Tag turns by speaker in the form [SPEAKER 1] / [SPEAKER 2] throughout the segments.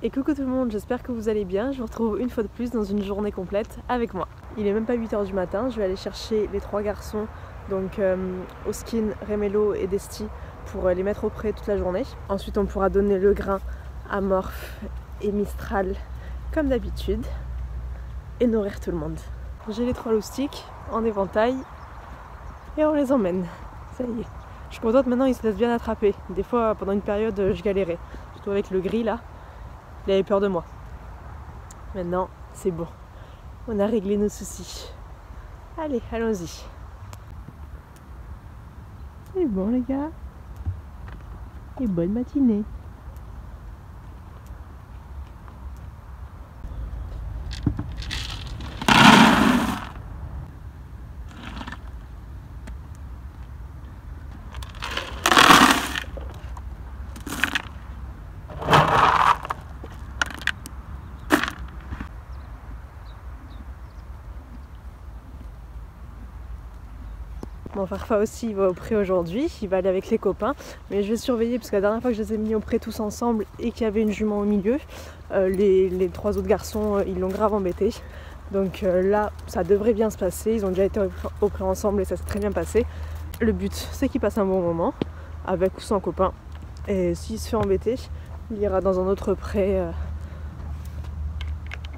[SPEAKER 1] Et coucou tout le monde, j'espère que vous allez bien. Je vous retrouve une fois de plus dans une journée complète avec moi. Il est même pas 8 h du matin, je vais aller chercher les 3 garçons, donc Oskin, Remelo et Desti, pour les mettre au pré toute la journée. Ensuite on pourra donner le grain à Morph et Mistral comme d'habitude et nourrir tout le monde. J'ai les 3 loustiques en éventail et on les emmène. Ça y est. Je suis contente maintenant, ils se laissent bien attraper. Des fois pendant une période je galérais, surtout avec le gris là. Il avait peur de moi. Maintenant, c'est bon. On a réglé nos soucis. Allez, allons-y. C'est bon les gars. Et bonne matinée. Mon Farfa aussi il va au pré aujourd'hui, il va aller avec les copains, mais je vais surveiller parce que la dernière fois que je les ai mis au pré tous ensemble et qu'il y avait une jument au milieu, les 3 autres garçons ils l'ont grave embêté. Donc là ça devrait bien se passer, ils ont déjà été au pré ensemble et ça s'est très bien passé. Le but c'est qu'il passe un bon moment avec ou sans copain, et s'il se fait embêter, il ira dans un autre pré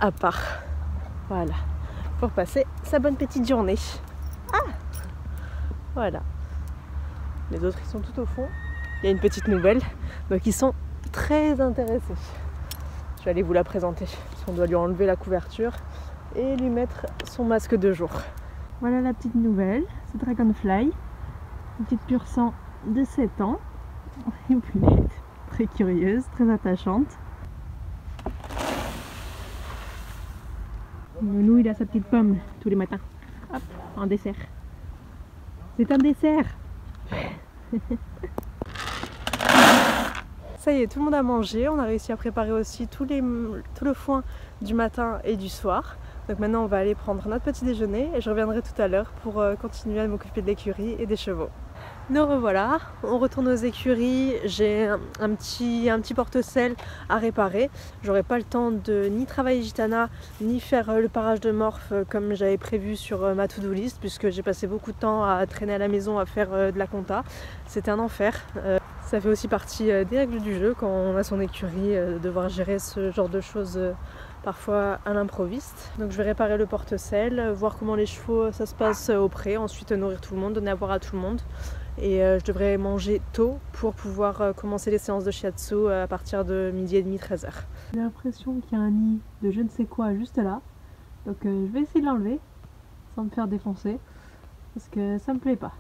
[SPEAKER 1] à part. Voilà, pour passer sa bonne petite journée. Voilà. Les autres ils sont tout au fond. Il y a une petite nouvelle, donc ils sont très intéressés. Je vais aller vous la présenter, parce qu'on doit lui enlever la couverture et lui mettre son masque de jour. Voilà la petite nouvelle, c'est Dragonfly, une petite pur sang de 7 ans. Une poulette très curieuse, très attachante. Nounou il a sa petite pomme tous les matins. Hop, en dessert. C'est un dessert. Ça y est, tout le monde a mangé. On a réussi à préparer aussi tout le foin du matin et du soir. Donc maintenant on va aller prendre notre petit déjeuner et je reviendrai tout à l'heure pour continuer à m'occuper de l'écurie et des chevaux. Nous revoilà, on retourne aux écuries. J'ai un petit porte-sel à réparer. J'aurai pas le temps de ni travailler Gitana ni faire le parage de Morph comme j'avais prévu sur ma to-do list, puisque j'ai passé beaucoup de temps à traîner à la maison à faire de la compta. C'était un enfer. Ça fait aussi partie des règles du jeu quand on a son écurie, devoir gérer ce genre de choses parfois à l'improviste. Donc je vais réparer le porte-sel, voir comment les chevaux ça se passe au pré, ensuite nourrir tout le monde, donner à boire à tout le monde. Et je devrais manger tôt pour pouvoir commencer les séances de shiatsu à partir de 12h30, 13h. J'ai l'impression qu'il y a un nid de je ne sais quoi juste là. Donc je vais essayer de l'enlever sans me faire défoncer parce que ça me plaît pas.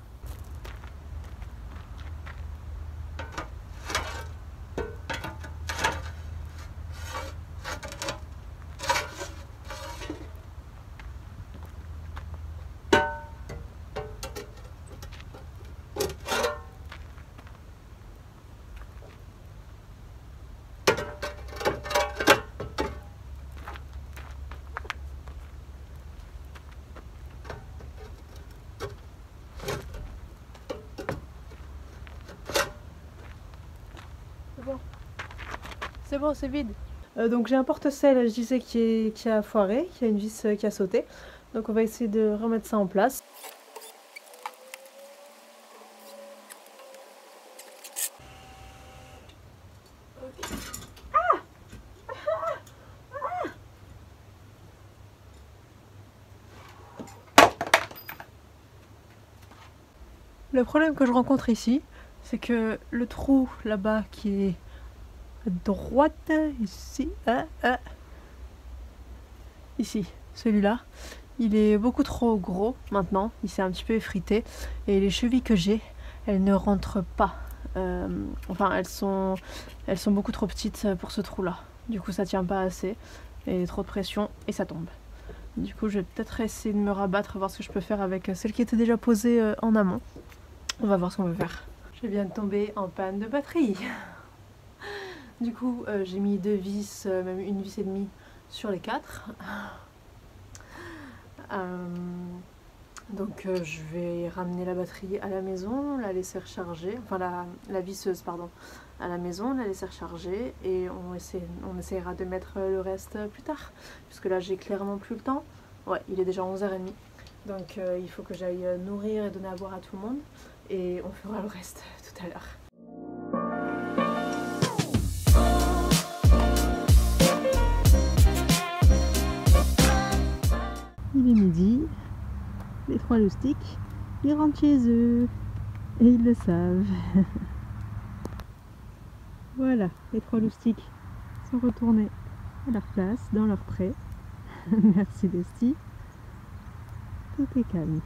[SPEAKER 1] C'est bon, c'est vide. Donc j'ai un porte-sel, je disais, qui a foiré, qui a une vis qui a sauté. Donc on va essayer de remettre ça en place. Le problème que je rencontre ici, c'est que le trou là-bas qui est à droite, ici, celui-là, il est beaucoup trop gros maintenant, il s'est un petit peu effrité et les chevilles que j'ai, elles ne rentrent pas. Enfin, elles sont beaucoup trop petites pour ce trou-là. Du coup, ça tient pas assez et trop de pression et ça tombe. Du coup, je vais peut-être essayer de me rabattre, voir ce que je peux faire avec celle qui était déjà posée en amont. On va voir ce qu'on peut faire. Je viens de tomber en panne de batterie. Du coup, j'ai mis 2 vis, même 1 vis et demie sur les 4. Donc je vais ramener la batterie à la maison, la laisser recharger, enfin la visseuse pardon, à la maison, la laisser recharger et on essaiera de mettre le reste plus tard, puisque là j'ai clairement plus le temps. Ouais, il est déjà 11h30, donc il faut que j'aille nourrir et donner à boire à tout le monde et on fera le reste tout à l'heure. Il est midi, les 3 loustiques, ils rentrent chez eux et ils le savent. Voilà, les 3 loustiques sont retournés à leur place, dans leur trait. Merci Desti. Tout est calme.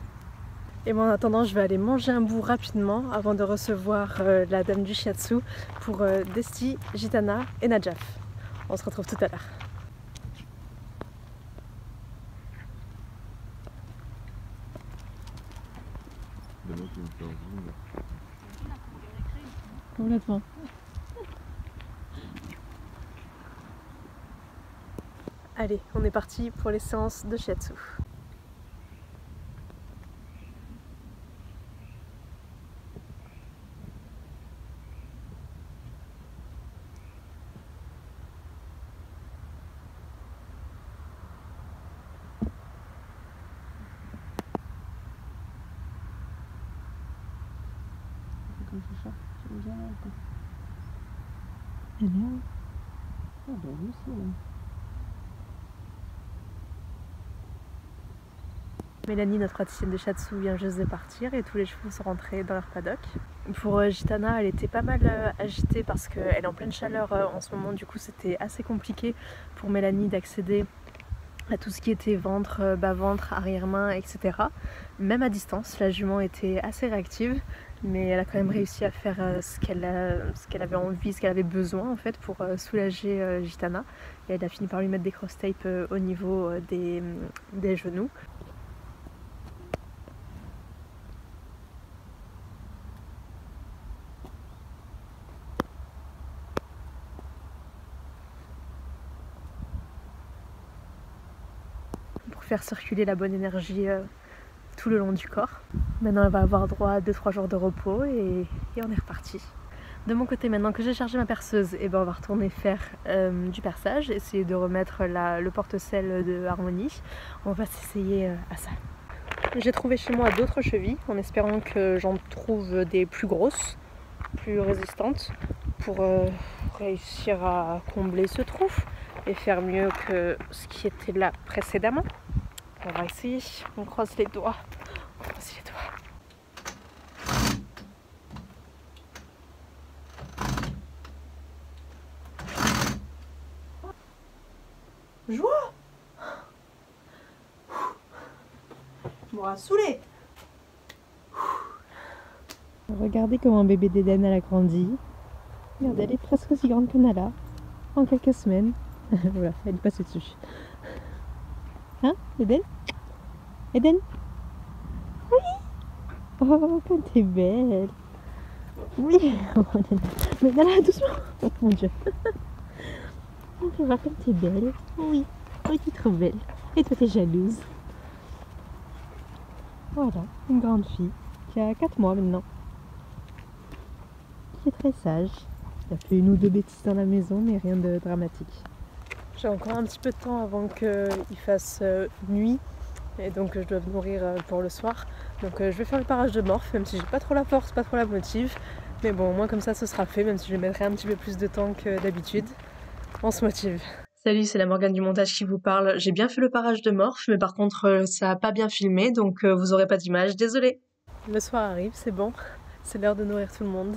[SPEAKER 1] Et moi en attendant, je vais aller manger un bout rapidement avant de recevoir la dame du shiatsu pour Desti, Gitana et Najaf. On se retrouve tout à l'heure. Complètement. Allez, on est parti pour les séances de shiatsu. Comme ce chat, j'aime bien là. Elle est là. Ah ben lui aussi là. Mélanie, notre praticienne de shiatsu, vient juste de partir et tous les chevaux sont rentrés dans leur paddock. Pour Gitana, elle était pas mal agitée parce qu'elle est en pleine chaleur en ce moment, du coup c'était assez compliqué pour Mélanie d'accéder à tout ce qui était ventre, bas-ventre, arrière-main, etc. Même à distance, la jument était assez réactive, mais elle a quand même réussi à faire ce qu'elle avait envie, ce qu'elle avait besoin en fait pour soulager Gitana. Et elle a fini par lui mettre des cross-tapes au niveau des genoux. Pour faire circuler la bonne énergie tout le long du corps. Maintenant elle va avoir droit à 2-3 jours de repos et on est reparti. De mon côté, maintenant que j'ai chargé ma perceuse, et ben on va retourner faire du perçage, essayer de remettre le porte-sel de Harmonie. On va s'essayer à ça. J'ai trouvé chez moi d'autres chevilles en espérant que j'en trouve des plus grosses, plus résistantes pour réussir à combler ce trou et faire mieux que ce qui était là précédemment. On va essayer, on croise les doigts. On croise les doigts. Joie! Moi, saoulé! Regardez comment un bébé d'Eden elle a grandi. Regardez, elle est presque aussi grande que Nala en quelques semaines. Voilà, elle est passée dessus. Hein, Eden? Eden? Oui! Oh, comme t'es belle! Oui! Mais Nala, doucement! Oh mon dieu! On peut voir comme t'es belle. Oui, oui, t'es trop belle. Et toi, t'es jalouse. Voilà, une grande fille qui a 4 mois maintenant. Qui est très sage. Il a fait 1 ou 2 bêtises dans la maison, mais rien de dramatique. J'ai encore un petit peu de temps avant qu'il fasse nuit. Et donc je dois me nourrir pour le soir. Donc je vais faire le parage de morph, même si j'ai pas trop la force, pas trop la motive. Mais bon, au moins comme ça ce sera fait, même si je mettrai un petit peu plus de temps que d'habitude. On se motive. Salut, c'est la Morgane du montage qui vous parle. J'ai bien fait le parage de morph, mais par contre ça a pas bien filmé, donc vous aurez pas d'image, désolée. Le soir arrive, c'est bon. C'est l'heure de nourrir tout le monde.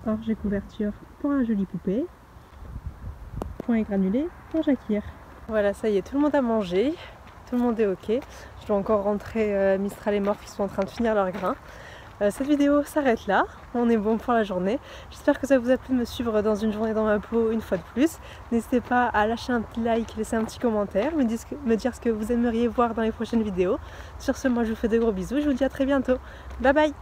[SPEAKER 1] Orge et couverture pour un joli poupée. Point et granulé pour Jacquir. Voilà, ça y est, tout le monde a mangé. Tout le monde est ok. Je dois encore rentrer Mistral et Morph qui sont en train de finir leur grain. Cette vidéo s'arrête là, on est bon pour la journée. J'espère que ça vous a plu de me suivre dans une journée dans ma peau une fois de plus. N'hésitez pas à lâcher un petit like, laisser un petit commentaire, me dire ce que vous aimeriez voir dans les prochaines vidéos. Sur ce, moi je vous fais de gros bisous, je vous dis à très bientôt. Bye bye!